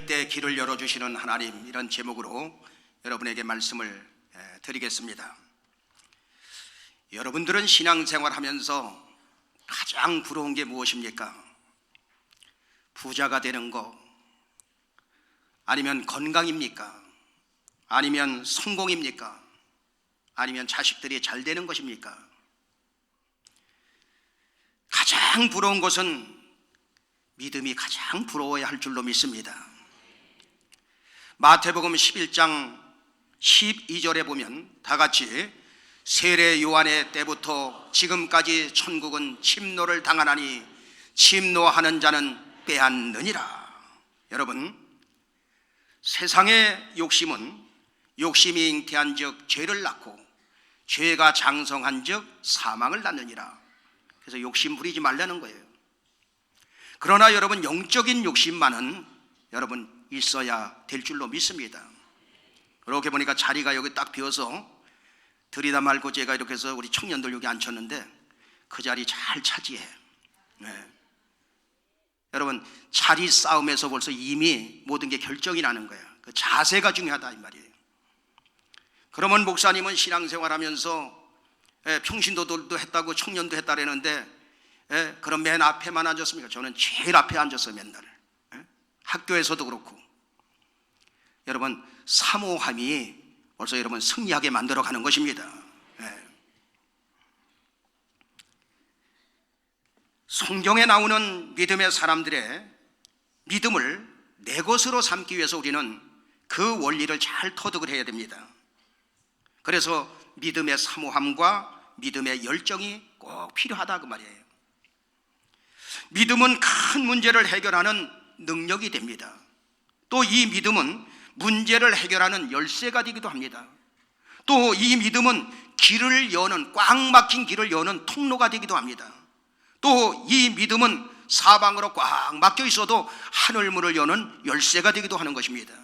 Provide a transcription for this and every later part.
막힐 때 길을 열어주시는 하나님, 이런 제목으로 여러분에게 말씀을 드리겠습니다. 여러분들은 신앙생활하면서 가장 부러운 게 무엇입니까? 부자가 되는 거, 아니면 건강입니까? 아니면 성공입니까? 아니면 자식들이 잘 되는 것입니까? 가장 부러운 것은 믿음이 가장 부러워야 할 줄로 믿습니다. 마태복음 11장 12절에 보면 다 같이 세례 요한의 때부터 지금까지 천국은 침노를 당하나니 침노하는 자는 빼앗느니라. 여러분, 세상의 욕심은 욕심이 잉태한 즉 죄를 낳고 죄가 장성한 즉 사망을 낳느니라. 그래서 욕심 부리지 말라는 거예요. 그러나 여러분, 영적인 욕심만은 여러분 있어야 될 줄로 믿습니다. 그렇게 보니까 자리가 여기 딱 비어서 들이다 말고 제가 이렇게 해서 우리 청년들 여기 앉혔는데 그 자리 잘 차지해. 여러분, 자리 싸움에서 벌써 이미 모든 게 결정이 나는 거야. 그 자세가 중요하다 이 말이에요. 그러면 목사님은 신앙생활하면서 평신도들도 했다고 청년도 했다라는데 그럼 맨 앞에만 앉았습니까? 저는 제일 앞에 앉았어요. 맨날 학교에서도 그렇고. 여러분, 사모함이 벌써 여러분 승리하게 만들어가는 것입니다. 성경에 나오는 믿음의 사람들의 믿음을 내 것으로 삼기 위해서 우리는 그 원리를 잘 터득을 해야 됩니다. 그래서 믿음의 사모함과 믿음의 열정이 꼭 필요하다 그 말이에요. 믿음은 큰 문제를 해결하는 능력이 됩니다. 또 이 믿음은 문제를 해결하는 열쇠가 되기도 합니다. 또 이 믿음은 길을 여는, 꽉 막힌 길을 여는 통로가 되기도 합니다. 또 이 믿음은 사방으로 꽉 막혀 있어도 하늘문을 여는 열쇠가 되기도 하는 것입니다.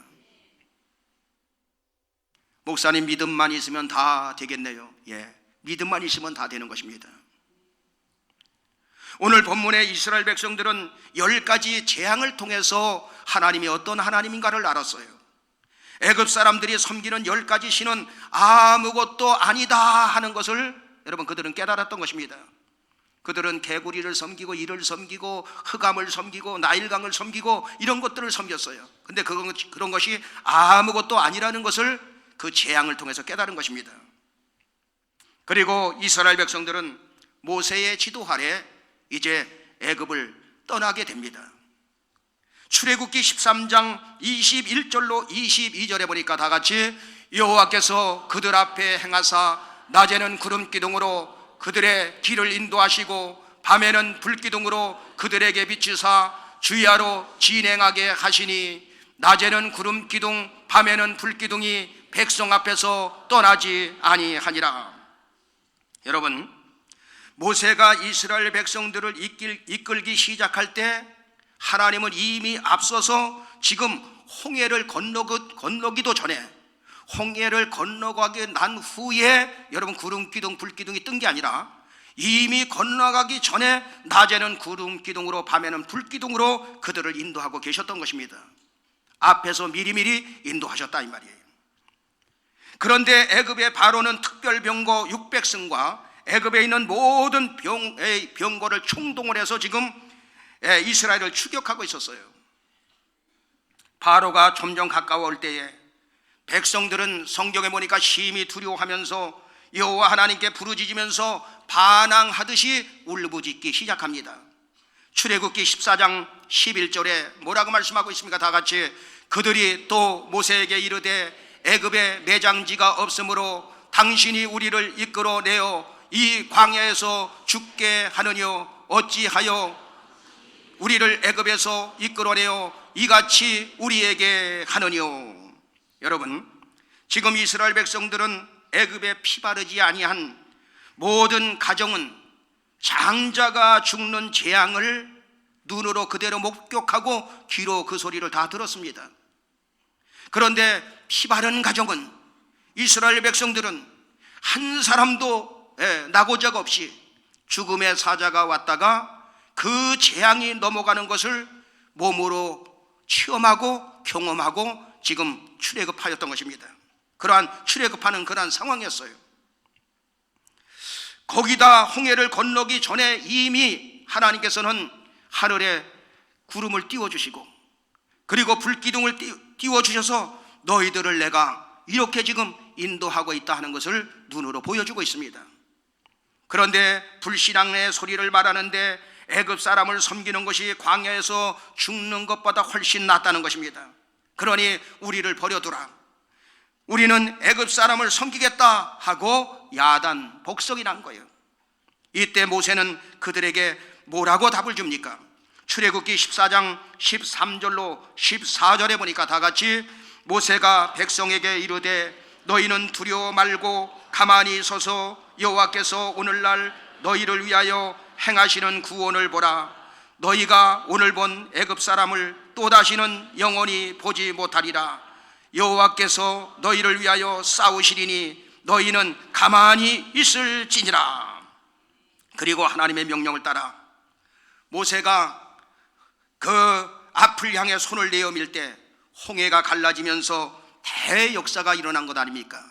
목사님, 믿음만 있으면 다 되겠네요. 믿음만 있으면 다 되는 것입니다. 오늘 본문의 이스라엘 백성들은 10가지 재앙을 통해서 하나님이 어떤 하나님인가를 알았어요. 애굽 사람들이 섬기는 10가지 신은 아무것도 아니다 하는 것을 여러분 그들은 깨달았던 것입니다. 그들은 개구리를 섬기고 이를 섬기고 흑암을 섬기고 나일강을 섬기고 이런 것들을 섬겼어요. 근데 그런 것이 아무것도 아니라는 것을 그 재앙을 통해서 깨달은 것입니다. 그리고 이스라엘 백성들은 모세의 지도 아래 이제 애굽을 떠나게 됩니다. 출애굽기 13장 21절로 22절에 보니까 다 같이 여호와께서 그들 앞에 행하사 낮에는 구름 기둥으로 그들의 길을 인도하시고 밤에는 불기둥으로 그들에게 비추사 주야로 진행하게 하시니 낮에는 구름 기둥 밤에는 불기둥이 백성 앞에서 떠나지 아니하니라. 여러분, 모세가 이스라엘 백성들을 이끌기 시작할 때 하나님은 이미 앞서서 지금 홍해를 건너기도 전에 홍해를 건너가게 난 후에 여러분 구름 기둥 불기둥이 뜬 게 아니라 이미 건너가기 전에 낮에는 구름 기둥으로 밤에는 불기둥으로 그들을 인도하고 계셨던 것입니다. 앞에서 미리미리 인도하셨다 이 말이에요. 그런데 애굽의 바로는 특별 병거 600승과 애굽에 있는 모든 병거를 총동원 해서 지금 이스라엘을 추격하고 있었어요. 바로가 점점 가까워올 때에 백성들은 성경에 보니까 심히 두려워하면서 여호와 하나님께 부르짖으면서 반항하듯이 울부짖기 시작합니다. 출애굽기 14장 11절에 뭐라고 말씀하고 있습니까? 다 같이 그들이 또 모세에게 이르되 애굽에 매장지가 없으므로 당신이 우리를 이끌어내어 이 광야에서 죽게 하느뇨 어찌하여 우리를 애굽에서 이끌어내어 이같이 우리에게 하느뇨. 여러분, 지금 이스라엘 백성들은 애굽에 피바르지 아니한 모든 가정은 장자가 죽는 재앙을 눈으로 그대로 목격하고 귀로 그 소리를 다 들었습니다. 그런데 피바른 가정은 이스라엘 백성들은 한 사람도 나고자가 없이 죽음의 사자가 왔다가 그 재앙이 넘어가는 것을 몸으로 체험하고 경험하고 지금 출애굽하였던 것입니다. 그러한 출애굽하는 그러한 상황이었어요. 거기다 홍해를 건너기 전에 이미 하나님께서는 하늘에 구름을 띄워주시고 그리고 불기둥을 띄워주셔서 너희들을 내가 이렇게 지금 인도하고 있다 하는 것을 눈으로 보여주고 있습니다. 그런데 불신앙의 소리를 말하는데 애굽 사람을 섬기는 것이 광야에서 죽는 것보다 훨씬 낫다는 것입니다. 그러니 우리를 버려두라, 우리는 애굽 사람을 섬기겠다 하고 야단 복속이 난 거예요. 이때 모세는 그들에게 뭐라고 답을 줍니까? 출애굽기 14장 13절로 14절에 보니까 다 같이 모세가 백성에게 이르되 너희는 두려워 말고 가만히 서서 여호와께서 오늘날 너희를 위하여 행하시는 구원을 보라. 너희가 오늘 본 애굽 사람을 또다시는 영원히 보지 못하리라. 여호와께서 너희를 위하여 싸우시리니 너희는 가만히 있을지니라. 그리고 하나님의 명령을 따라 모세가 그 앞을 향해 손을 내어 밀 때 홍해가 갈라지면서 대역사가 일어난 것 아닙니까?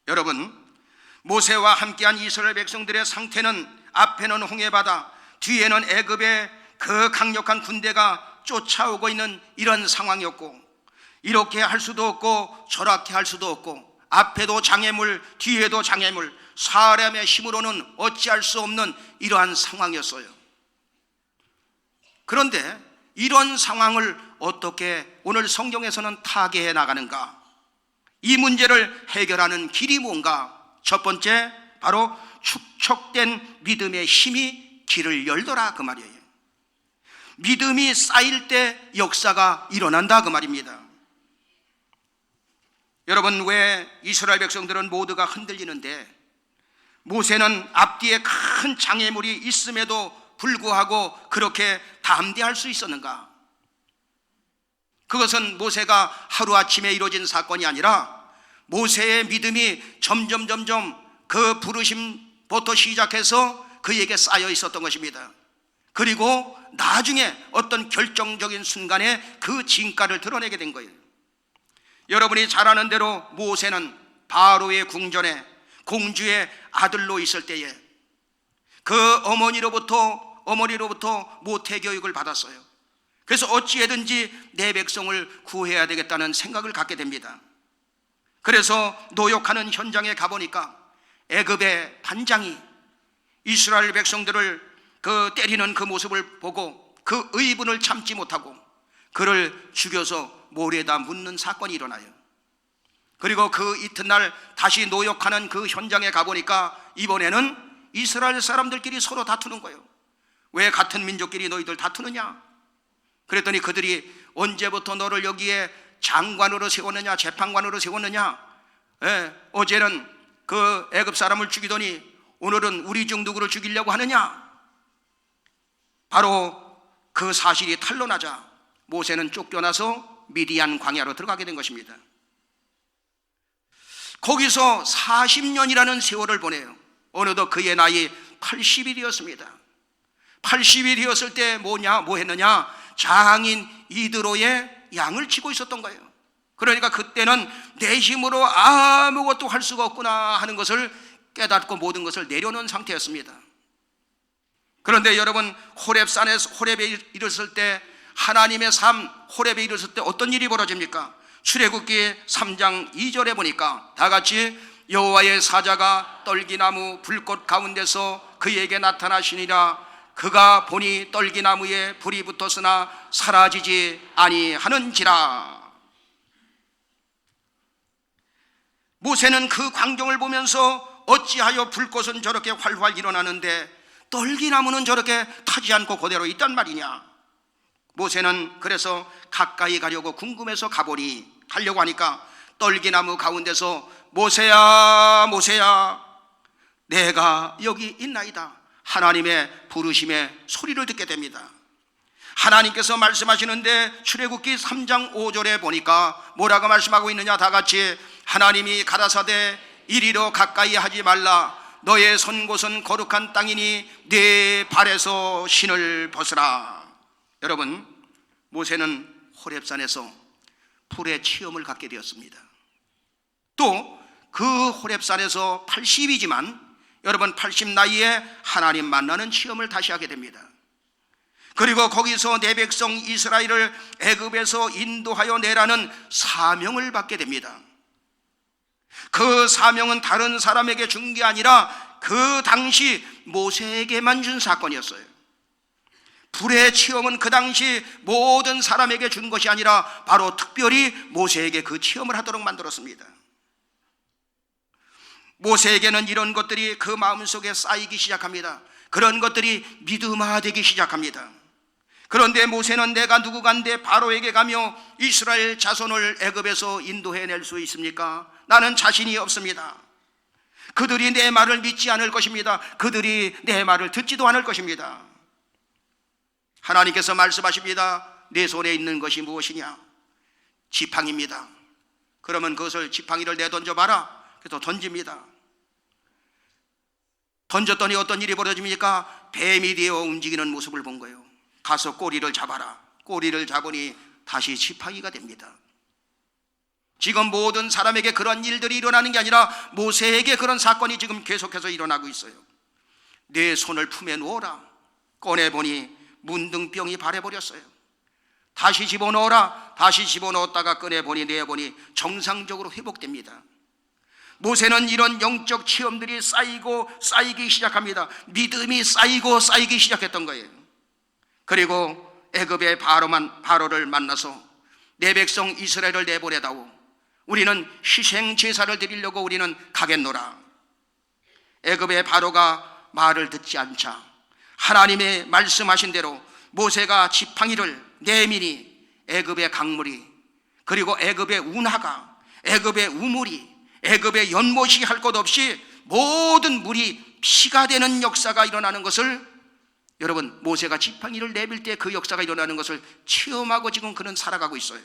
여러분, 모세와 함께한 이스라엘 백성들의 상태는 앞에는 홍해바다, 뒤에는 애굽의 그 강력한 군대가 쫓아오고 있는 이런 상황이었고, 이렇게 할 수도 없고 저렇게 할 수도 없고, 앞에도 장애물 뒤에도 장애물, 사람의 힘으로는 어찌할 수 없는 이러한 상황이었어요. 그런데 이런 상황을 어떻게 오늘 성경에서는 타개해 나가는가? 이 문제를 해결하는 길이 뭔가? 첫 번째, 바로 축적된 믿음의 힘이 길을 열더라 그 말이에요. 믿음이 쌓일 때 역사가 일어난다 그 말입니다. 여러분, 왜 이스라엘 백성들은 모두가 흔들리는데 모세는 앞뒤에 큰 장애물이 있음에도 불구하고 그렇게 담대할 수 있었는가? 그것은 모세가 하루아침에 이루어진 사건이 아니라 모세의 믿음이 점점 그 부르심부터 시작해서 그에게 쌓여 있었던 것입니다. 그리고 나중에 어떤 결정적인 순간에 그 진가를 드러내게 된 거예요. 여러분이 잘 아는 대로 모세는 바로의 궁전에 공주의 아들로 있을 때에 그 어머니로부터 모태 교육을 받았어요. 그래서 어찌해든지 내 백성을 구해야 되겠다는 생각을 갖게 됩니다. 그래서 노역하는 현장에 가보니까 애굽의 반장이 이스라엘 백성들을 그 때리는 그 모습을 보고 그 의분을 참지 못하고 그를 죽여서 모래에다 묻는 사건이 일어나요. 그리고 그 이튿날 다시 노역하는 그 현장에 가보니까 이번에는 이스라엘 사람들끼리 서로 다투는 거예요. 왜 같은 민족끼리 너희들 다투느냐? 그랬더니 그들이 언제부터 너를 여기에 장관으로 세웠느냐, 재판관으로 세웠느냐? 어제는 그 애굽 사람을 죽이더니 오늘은 우리 중 누구를 죽이려고 하느냐? 바로 그 사실이 탄로나자 모세는 쫓겨나서 미디안 광야로 들어가게 된 것입니다. 거기서 40년이라는 세월을 보내요. 어느덧 그의 나이 80이 되었습니다. 80이 되었을 때 뭐 했느냐? 장인 이드로의 양을 치고 있었던 거예요. 그러니까 그때는 내 힘으로 아무것도 할 수가 없구나 하는 것을 깨닫고 모든 것을 내려놓은 상태였습니다. 그런데 여러분, 호렙에 이르렀을 때, 하나님의 삶 호렙에 이르렀을 때 어떤 일이 벌어집니까? 출애굽기 3장 2절에 보니까 다 같이 여호와의 사자가 떨기나무 불꽃 가운데서 그에게 나타나시니라. 그가 보니 떨기나무에 불이 붙었으나 사라지지 아니하는지라. 모세는 그 광경을 보면서 어찌하여 불꽃은 저렇게 활활 일어나는데 떨기나무는 저렇게 타지 않고 그대로 있단 말이냐? 모세는 그래서 가까이 가려고 궁금해서 가려고 하니까 떨기나무 가운데서 모세야 모세야 내가 여기 있나이다 하나님의 부르심의 소리를 듣게 됩니다. 하나님께서 말씀하시는데 출애굽기 3장 5절에 보니까 뭐라고 말씀하고 있느냐? 다 같이 하나님이 가라사대 이리로 가까이 하지 말라. 너의 선 곳은 거룩한 땅이니 네 발에서 신을 벗으라. 여러분, 모세는 호렙산에서 불의 체험을 갖게 되었습니다. 또 그 호렙산에서 80이지만 여러분 80 나이에 하나님 만나는 체험을 다시 하게 됩니다. 그리고 거기서 내 백성 이스라엘을 애굽에서 인도하여 내라는 사명을 받게 됩니다. 그 사명은 다른 사람에게 준 게 아니라 그 당시 모세에게만 준 사건이었어요. 불의 체험은 그 당시 모든 사람에게 준 것이 아니라 바로 특별히 모세에게 그 체험을 하도록 만들었습니다. 모세에게는 이런 것들이 그 마음속에 쌓이기 시작합니다. 그런 것들이 믿음화되기 시작합니다. 그런데 모세는 내가 누구간데 바로에게 가며 이스라엘 자손을 애굽에서 인도해낼 수 있습니까? 나는 자신이 없습니다. 그들이 내 말을 믿지 않을 것입니다. 그들이 내 말을 듣지도 않을 것입니다. 하나님께서 말씀하십니다. 내 손에 있는 것이 무엇이냐? 지팡이입니다. 그러면 그것을 지팡이를 내던져봐라. 그래서 던집니다. 던졌더니 어떤 일이 벌어집니까? 뱀이 되어 움직이는 모습을 본 거예요. 가서 꼬리를 잡아라. 꼬리를 잡으니 다시 지팡이가 됩니다. 지금 모든 사람에게 그런 일들이 일어나는 게 아니라 모세에게 그런 사건이 지금 계속해서 일어나고 있어요. 내 손을 품에 놓으라. 꺼내보니 문둥병이 발해버렸어요. 다시 집어넣어라. 다시 집어넣었다가 꺼내보니 내보니 정상적으로 회복됩니다. 모세는 이런 영적 체험들이 쌓이기 시작합니다. 믿음이 쌓이기 시작했던 거예요. 그리고 애굽의 바로를 만나서 내 백성 이스라엘을 내보내다오. 우리는 희생 제사를 드리려고 우리는 가겠노라. 애굽의 바로가 말을 듣지 않자 하나님의 말씀하신 대로 모세가 지팡이를 내미니 애굽의 강물이, 그리고 애굽의 운하가, 애굽의 우물이, 애굽의 연못이 할 것 없이 모든 물이 피가 되는 역사가 일어나는 것을, 여러분 모세가 지팡이를 내밀 때 그 역사가 일어나는 것을 체험하고 지금 그는 살아가고 있어요.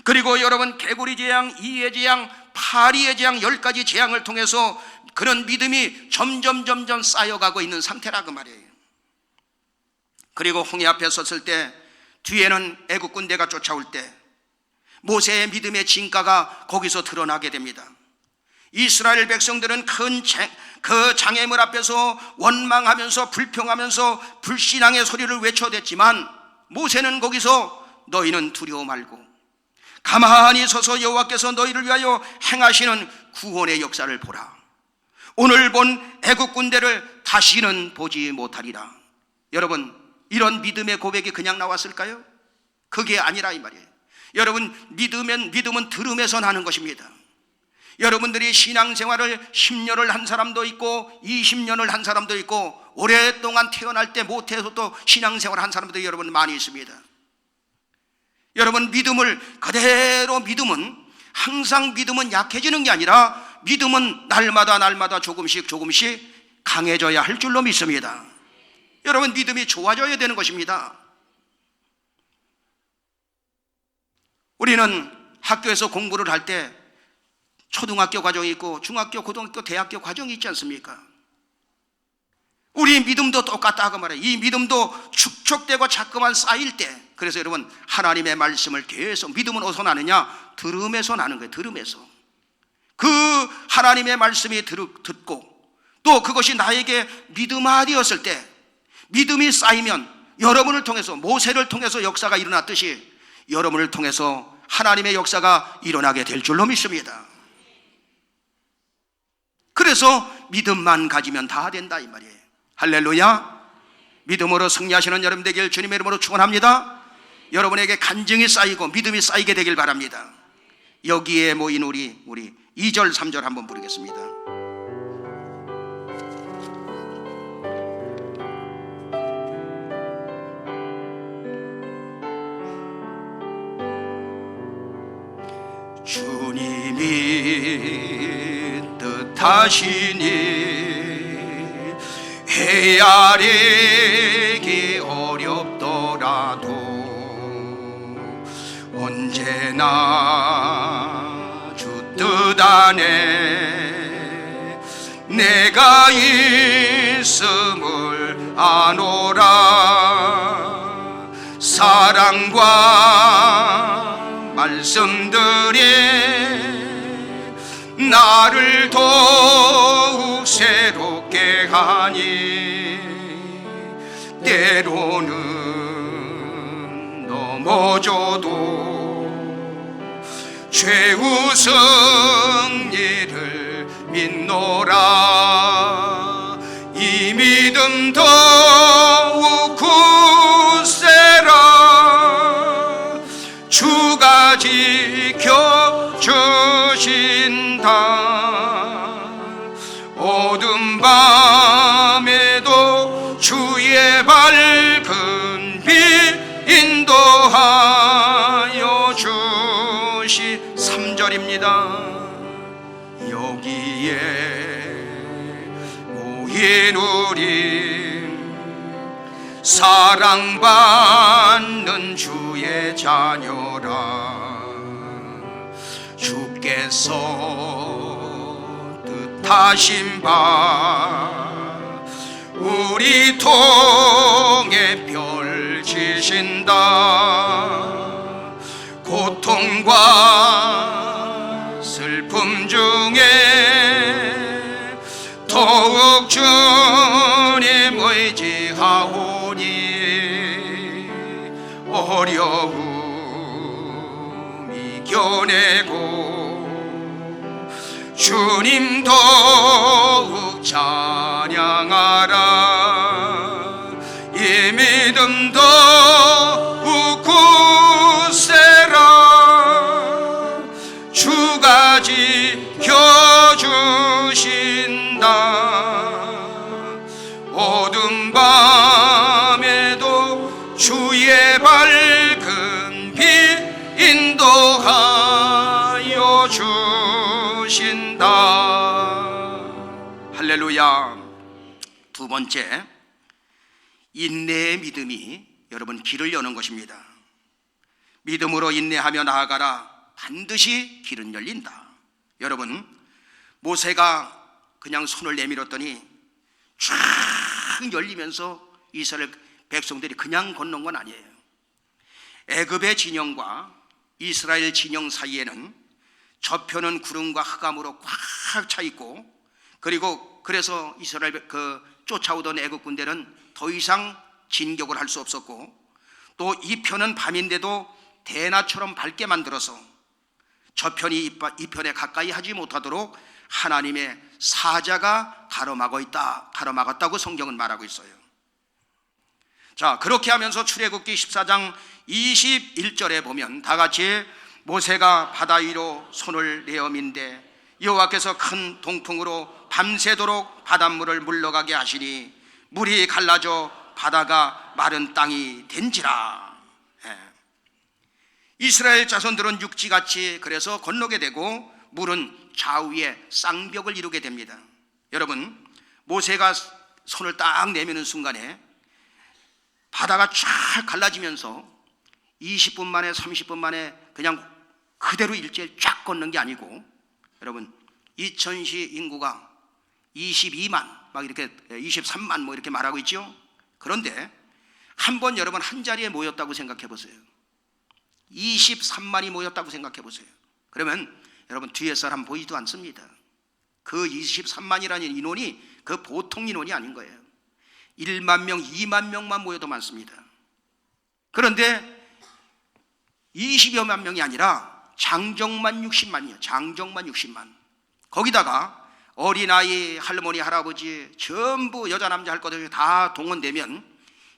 그리고 여러분 개구리 재앙, 이의 재앙, 파리의 재앙, 10가지 재앙을 통해서 그런 믿음이 점점 쌓여가고 있는 상태라 그 말이에요. 그리고 홍해 앞에 섰을 때 뒤에는 애국 군대가 쫓아올 때 모세의 믿음의 진가가 거기서 드러나게 됩니다. 이스라엘 백성들은 그 장애물 앞에서 원망하면서 불평하면서 불신앙의 소리를 외쳐댔지만 모세는 거기서 너희는 두려워 말고 가만히 서서 여호와께서 너희를 위하여 행하시는 구원의 역사를 보라. 오늘 본 애국 군대를 다시는 보지 못하리라. 여러분 이런 믿음의 고백이 그냥 나왔을까요? 그게 아니라 이 말이에요. 여러분 믿음은 들음에서 나는 것입니다. 여러분들이 신앙생활을 10년을 한 사람도 있고 20년을 한 사람도 있고 오랫동안 태어날 때 못해서 또 신앙생활을 한 사람도 여러분 많이 있습니다. 여러분 믿음을 그대로, 항상 믿음은 약해지는 게 아니라 믿음은 날마다 조금씩 강해져야 할 줄로 믿습니다. 여러분 믿음이 좋아져야 되는 것입니다. 우리는 학교에서 공부를 할 때 초등학교 과정이 있고 중학교, 고등학교, 대학교 과정이 있지 않습니까? 우리 믿음도 똑같다 그 말이에요. 이 믿음도 축적되고 자꾸만 쌓일 때, 그래서 여러분 하나님의 말씀을 계속, 믿음은 어디서 나느냐? 들음에서 나는 거예요. 들음에서 그 하나님의 말씀이 듣고 또 그것이 나에게 믿음화되었을 때, 믿음이 쌓이면 여러분을 통해서, 모세를 통해서 역사가 일어났듯이 여러분을 통해서 하나님의 역사가 일어나게 될 줄로 믿습니다. 그래서 믿음만 가지면 다 된다 이 말이에요. 할렐루야. 믿음으로 승리하시는 여러분 되길 주님의 이름으로 축원합니다. 여러분에게 간증이 쌓이고 믿음이 쌓이게 되길 바랍니다. 여기에 모인 우리 2절 3절 한번 부르겠습니다. 주님이 뜻하시니 헤아리기 어렵더라도 언제나 주 뜻 안에 내가 있음을 아노라. 사랑과 말씀들이 나를 더욱 새롭게 하니 때로는 넘어져도 최후 승리를 믿노라. 이 믿음 더욱 굳세라. 주가 지켜주신다. 어둠 밤에도 주의 밝은 빛 인도하여 주시. 3절입니다. 여기에 모인 우리 사랑받는 주의 자녀라. 주께서 뜻하신 바 우리 통에 펼치신다. 고통과 슬픔 중에 더욱 주님 의지하오니 어려움 이겨내고 주님 더욱 찬양하라. 이 믿음 더욱 굳세라. 주가 지켜주신다. 어둠 밤에도 주의 밝은 빛 인도하여 주신다. 할렐루야. 두 번째, 인내의 믿음이 여러분 길을 여는 것입니다. 믿음으로 인내하며 나아가라. 반드시 길은 열린다. 여러분, 모세가 그냥 손을 내밀었더니 쫙 열리면서 이스라엘 백성들이 그냥 건넌 건 아니에요. 애굽의 진영과 이스라엘 진영 사이에는 저편은 구름과 흑암으로 꽉 차 있고, 그리고 그래서 이스라엘 쫓아오던 애굽 군대는 더 이상 진격을 할 수 없었고, 또 이 편은 밤인데도 대낮처럼 밝게 만들어서 저편이 이 편에 가까이 하지 못하도록 하나님의 사자가 가로막았다고 성경은 말하고 있어요. 자, 그렇게 하면서 출애굽기 14장 21절에 보면 다 같이 모세가 바다 위로 손을 내어 민대 여호와께서 큰 동풍으로 밤새도록 바닷물을 물러가게 하시니 물이 갈라져 바다가 마른 땅이 된지라. 이스라엘 자손들은 육지같이 그래서 건너게 되고 물은 좌우에 쌍벽을 이루게 됩니다. 여러분, 모세가 손을 딱 내미는 순간에 바다가 쫙 갈라지면서 20분 만에 30분 만에 그냥 그대로 일제히 쫙 건넌 게 아니고, 여러분, 이천시 인구가 22만 막 이렇게 23만 뭐 이렇게 말하고 있죠. 그런데 한번 여러분 한 자리에 모였다고 생각해 보세요. 23만이 모였다고 생각해 보세요. 그러면 여러분 뒤에 사람 보이지도 않습니다. 그 23만이라는 인원이 그 보통 인원이 아닌 거예요. 1만 명, 2만 명만 모여도 많습니다. 그런데 20여만 명이 아니라 장정만 60만이에요. 장정만 60만. 거기다가 어린아이, 할머니, 할아버지 전부 여자 남자 할 것들 다 동원되면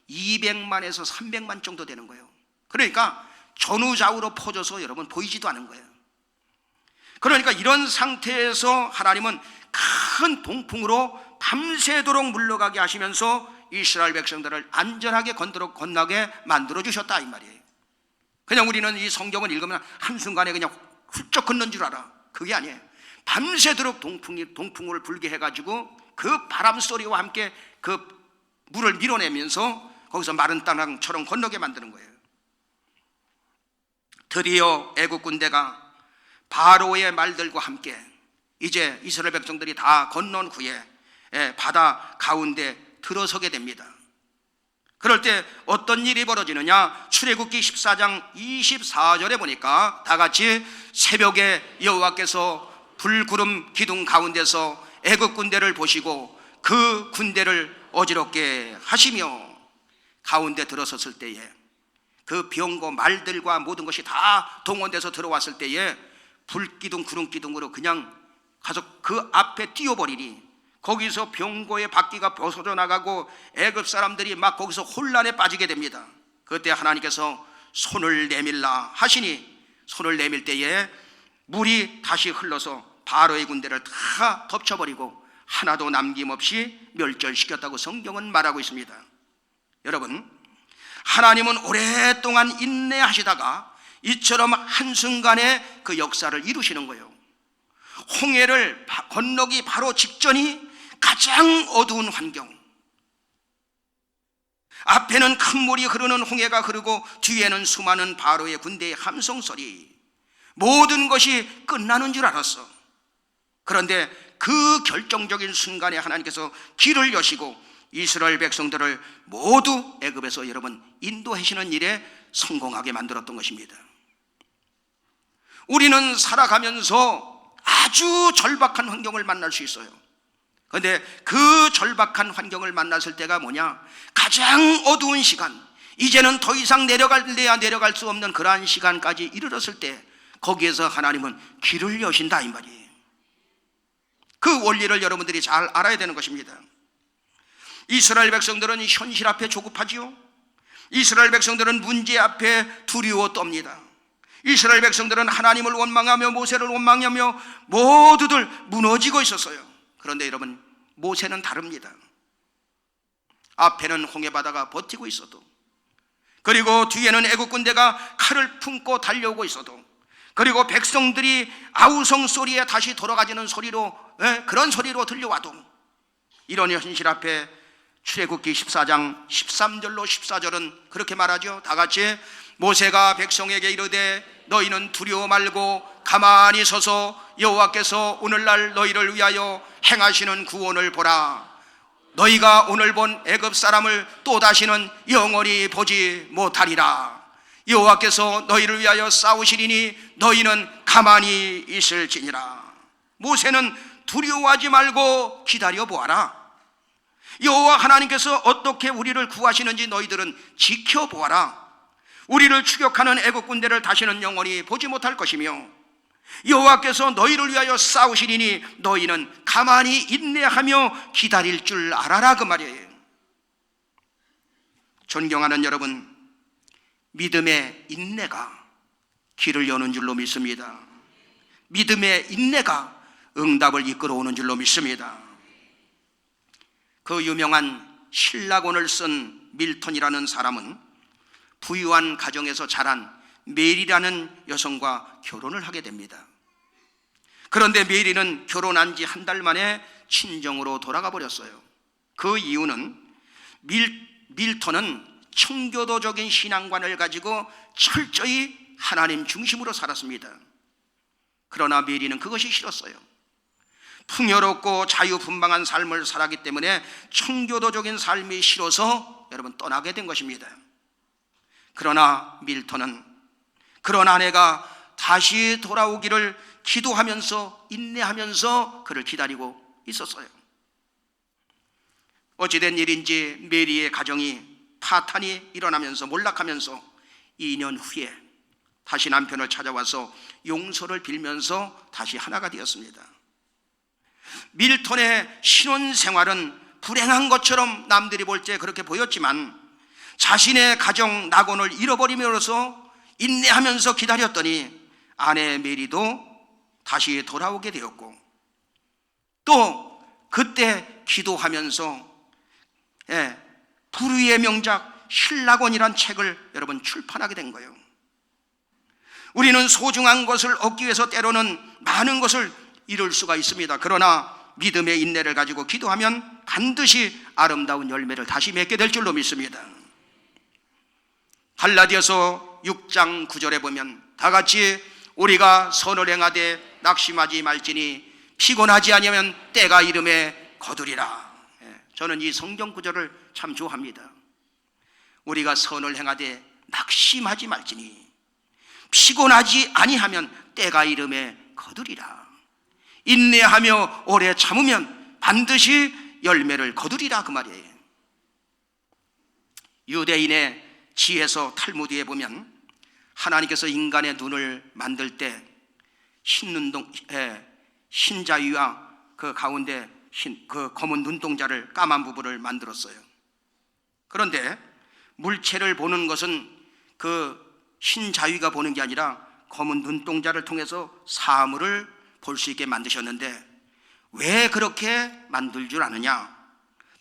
200만에서 300만 정도 되는 거예요. 그러니까 전우좌우로 퍼져서 여러분 보이지도 않은 거예요. 그러니까 이런 상태에서 하나님은 큰 동풍으로 밤새도록 물러가게 하시면서 이스라엘 백성들을 안전하게 건너게 만들어 주셨다 이 말이에요. 그냥 우리는 이 성경을 읽으면 한순간에 그냥 훌쩍 건넌 줄 알아. 그게 아니에요. 밤새도록 동풍을 불게 해가지고 그 바람 소리와 함께 그 물을 밀어내면서 거기서 마른 땅처럼 건너게 만드는 거예요. 드디어 애국 군대가 바로의 말들과 함께 이제 이스라엘 백성들이 다 건넌 후에 바다 가운데 들어서게 됩니다. 그럴 때 어떤 일이 벌어지느냐? 출애굽기 14장 24절에 보니까 다 같이 새벽에 여호와께서 불구름 기둥 가운데서 애굽 군대를 보시고 그 군대를 어지럽게 하시며 가운데 들어섰을 때에 그 병거 말들과 모든 것이 다 동원돼서 들어왔을 때에 불기둥 구름기둥으로 그냥 가서 그 앞에 띄워버리니 거기서 병거의 바퀴가 벗어져 나가고 애굽 사람들이 막 거기서 혼란에 빠지게 됩니다. 그때 하나님께서 손을 내밀라 하시니 손을 내밀 때에 물이 다시 흘러서 바로의 군대를 다 덮쳐버리고 하나도 남김없이 멸절시켰다고 성경은 말하고 있습니다. 여러분, 하나님은 오랫동안 인내하시다가 이처럼 한순간에 그 역사를 이루시는 거예요. 홍해를 건너기 바로 직전이 가장 어두운 환경, 앞에는 큰 물이 흐르는 홍해가 흐르고 뒤에는 수많은 바로의 군대의 함성소리, 모든 것이 끝나는 줄 알았어. 그런데 그 결정적인 순간에 하나님께서 길을 여시고 이스라엘 백성들을 모두 애굽에서 여러분 인도하시는 일에 성공하게 만들었던 것입니다. 우리는 살아가면서 아주 절박한 환경을 만날 수 있어요. 그런데 그 절박한 환경을 만났을 때가 뭐냐? 가장 어두운 시간, 이제는 더 이상 내려갈래야 내려갈 수 없는 그러한 시간까지 이르렀을 때 거기에서 하나님은 길을 여신다 이 말이에요. 그 원리를 여러분들이 잘 알아야 되는 것입니다. 이스라엘 백성들은 현실 앞에 조급하지요. 이스라엘 백성들은 문제 앞에 두려워 떱니다. 이스라엘 백성들은 하나님을 원망하며 모세를 원망하며 모두들 무너지고 있었어요. 그런데 여러분, 모세는 다릅니다. 앞에는 홍해바다가 버티고 있어도, 그리고 뒤에는 애국 군대가 칼을 품고 달려오고 있어도, 그리고 백성들이 아우성 소리에 다시 돌아가지는 소리로, 그런 소리로 들려와도, 이런 현실 앞에 출애굽기 14장 13절로 14절은 그렇게 말하죠. 다 같이 모세가 백성에게 이르되 너희는 두려워 말고 가만히 서서 여호와께서 오늘날 너희를 위하여 행하시는 구원을 보라. 너희가 오늘 본 애굽 사람을 또다시는 영원히 보지 못하리라. 여호와께서 너희를 위하여 싸우시리니 너희는 가만히 있을지니라. 모세는 두려워하지 말고 기다려 보아라. 여호와 하나님께서 어떻게 우리를 구하시는지 너희들은 지켜보아라. 우리를 추격하는 애국 군대를 다시는 영원히 보지 못할 것이며 여호와께서 너희를 위하여 싸우시리니 너희는 가만히 인내하며 기다릴 줄 알아라, 그 말이에요. 존경하는 여러분, 믿음의 인내가 길을 여는 줄로 믿습니다. 믿음의 인내가 응답을 이끌어오는 줄로 믿습니다. 그 유명한 신라곤을 쓴 밀턴이라는 사람은 부유한 가정에서 자란 메리라는 여성과 결혼을 하게 됩니다. 그런데 메리는 결혼한 지 한 달 만에 친정으로 돌아가 버렸어요. 그 이유는 밀턴은 청교도적인 신앙관을 가지고 철저히 하나님 중심으로 살았습니다. 그러나 메리는 그것이 싫었어요. 풍요롭고 자유분방한 삶을 살았기 때문에 청교도적인 삶이 싫어서 여러분 떠나게 된 것입니다. 그러나 밀턴은 그런 아내가 다시 돌아오기를 기도하면서 인내하면서 그를 기다리고 있었어요. 어찌된 일인지 메리의 가정이 파탄이 일어나면서 몰락하면서 2년 후에 다시 남편을 찾아와서 용서를 빌면서 다시 하나가 되었습니다. 밀턴의 신혼생활은 불행한 것처럼 남들이 볼 때 그렇게 보였지만 자신의 가정 낙원을 잃어버리면서 인내하면서 기다렸더니 아내 메리도 다시 돌아오게 되었고, 또 그때 기도하면서 불후의 명작 신라곤이란 책을 여러분 출판하게 된 거예요. 우리는 소중한 것을 얻기 위해서 때로는 많은 것을 이룰 수가 있습니다. 그러나 믿음의 인내를 가지고 기도하면 반드시 아름다운 열매를 다시 맺게 될 줄로 믿습니다. 갈라디아서 6장 9절에 보면 다 같이 우리가 선을 행하되 낙심하지 말지니 피곤하지 아니하면 때가 이름에 거두리라. 저는 이 성경 구절을 참 좋아합니다. 우리가 선을 행하되 낙심하지 말지니 피곤하지 아니하면 때가 이름에 거두리라. 인내하며 오래 참으면 반드시 열매를 거두리라, 그 말이에요. 유대인의 지혜서 탈무드에 보면 하나님께서 인간의 눈을 만들 때 흰자위와 그 가운데 그 검은 눈동자를, 까만 부분을 만들었어요. 그런데 물체를 보는 것은 그 흰자위가 보는 게 아니라 검은 눈동자를 통해서 사물을 볼 수 있게 만드셨는데 왜 그렇게 만들 줄 아느냐?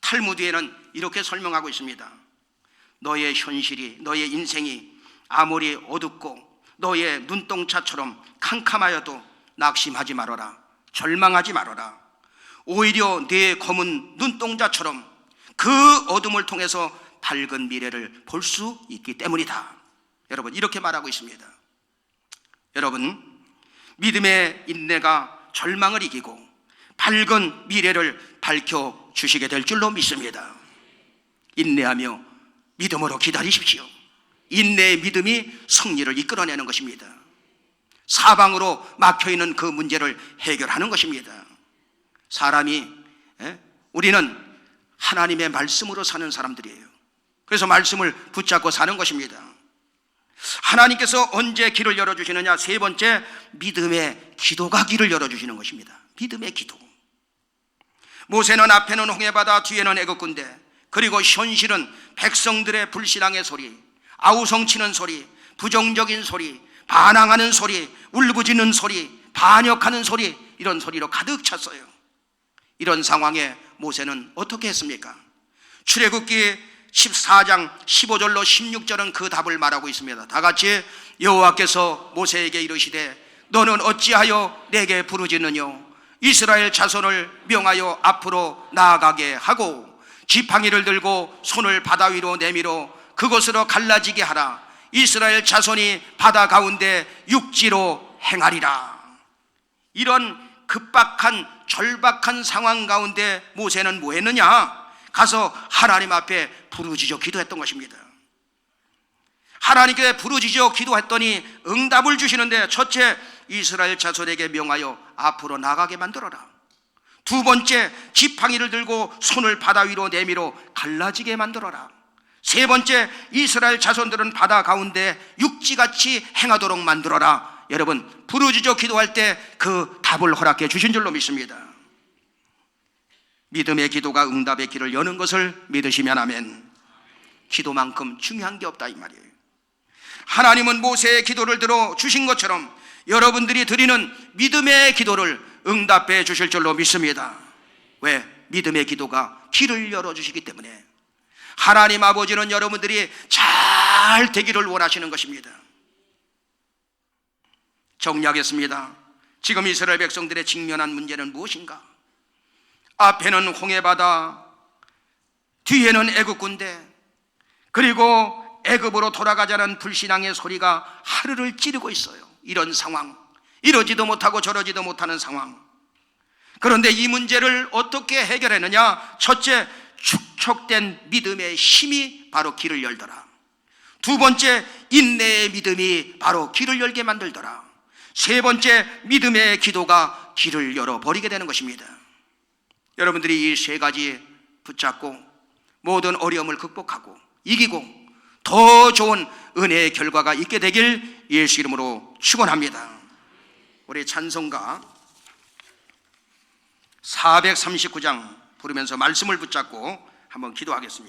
탈무드에는 이렇게 설명하고 있습니다. 너의 현실이, 너의 인생이 아무리 어둡고 너의 눈동자처럼 캄캄하여도 낙심하지 말아라. 절망하지 말아라. 오히려 내 검은 눈동자처럼 그 어둠을 통해서 밝은 미래를 볼 수 있기 때문이다. 여러분, 이렇게 말하고 있습니다. 여러분, 믿음의 인내가 절망을 이기고 밝은 미래를 밝혀주시게 될 줄로 믿습니다. 인내하며 믿음으로 기다리십시오. 인내의 믿음이 승리를 이끌어내는 것입니다. 사방으로 막혀있는 그 문제를 해결하는 것입니다. 우리는 하나님의 말씀으로 사는 사람들이에요. 그래서 말씀을 붙잡고 사는 것입니다. 하나님께서 언제 길을 열어주시느냐? 세 번째, 믿음의 기도가 길을 열어주시는 것입니다. 믿음의 기도. 모세는 앞에는 홍해바다, 뒤에는 애굽군대, 그리고 현실은 백성들의 불신앙의 소리, 아우성치는 소리, 부정적인 소리, 반항하는 소리, 울부짖는 소리, 반역하는 소리, 이런 소리로 가득 찼어요. 이런 상황에 모세는 어떻게 했습니까? 출애굽기 14장 15절로 16절은 그 답을 말하고 있습니다. 다 같이, 여호와께서 모세에게 이르시되 너는 어찌하여 내게 부르짖느뇨? 이스라엘 자손을 명하여 앞으로 나아가게 하고 지팡이를 들고 손을 바다 위로 내밀어 그것으로 갈라지게 하라. 이스라엘 자손이 바다 가운데 육지로 행하리라. 이런 급박한 절박한 상황 가운데 모세는 뭐 했느냐? 가서 하나님 앞에 부르짖어 기도했던 것입니다. 하나님께 부르짖어 기도했더니 응답을 주시는데, 첫째, 이스라엘 자손에게 명하여 앞으로 나가게 만들어라. 두 번째, 지팡이를 들고 손을 바다 위로 내밀어 갈라지게 만들어라. 세 번째, 이스라엘 자손들은 바다 가운데 육지같이 행하도록 만들어라. 여러분, 부르짖어 기도할 때 그 답을 허락해 주신 줄로 믿습니다. 믿음의 기도가 응답의 길을 여는 것을 믿으시면 아멘. 기도만큼 중요한 게 없다, 이 말이에요. 하나님은 모세의 기도를 들어 주신 것처럼 여러분들이 드리는 믿음의 기도를 응답해 주실 줄로 믿습니다. 왜? 믿음의 기도가 길을 열어주시기 때문에. 하나님 아버지는 여러분들이 잘 되기를 원하시는 것입니다. 정리하겠습니다. 지금 이스라엘 백성들의 직면한 문제는 무엇인가? 앞에는 홍해바다, 뒤에는 애굽군대, 그리고 애굽으로 돌아가자는 불신앙의 소리가 하루를 찌르고 있어요. 이런 상황, 이러지도 못하고 저러지도 못하는 상황. 그런데 이 문제를 어떻게 해결했느냐? 첫째, 축적된 믿음의 힘이 바로 길을 열더라. 두 번째, 인내의 믿음이 바로 길을 열게 만들더라. 세 번째, 믿음의 기도가 길을 열어버리게 되는 것입니다. 여러분들이 이 세 가지 붙잡고 모든 어려움을 극복하고 이기고 더 좋은 은혜의 결과가 있게 되길 예수 이름으로 축원합니다. 우리 찬송가 439장 부르면서 말씀을 붙잡고 한번 기도하겠습니다.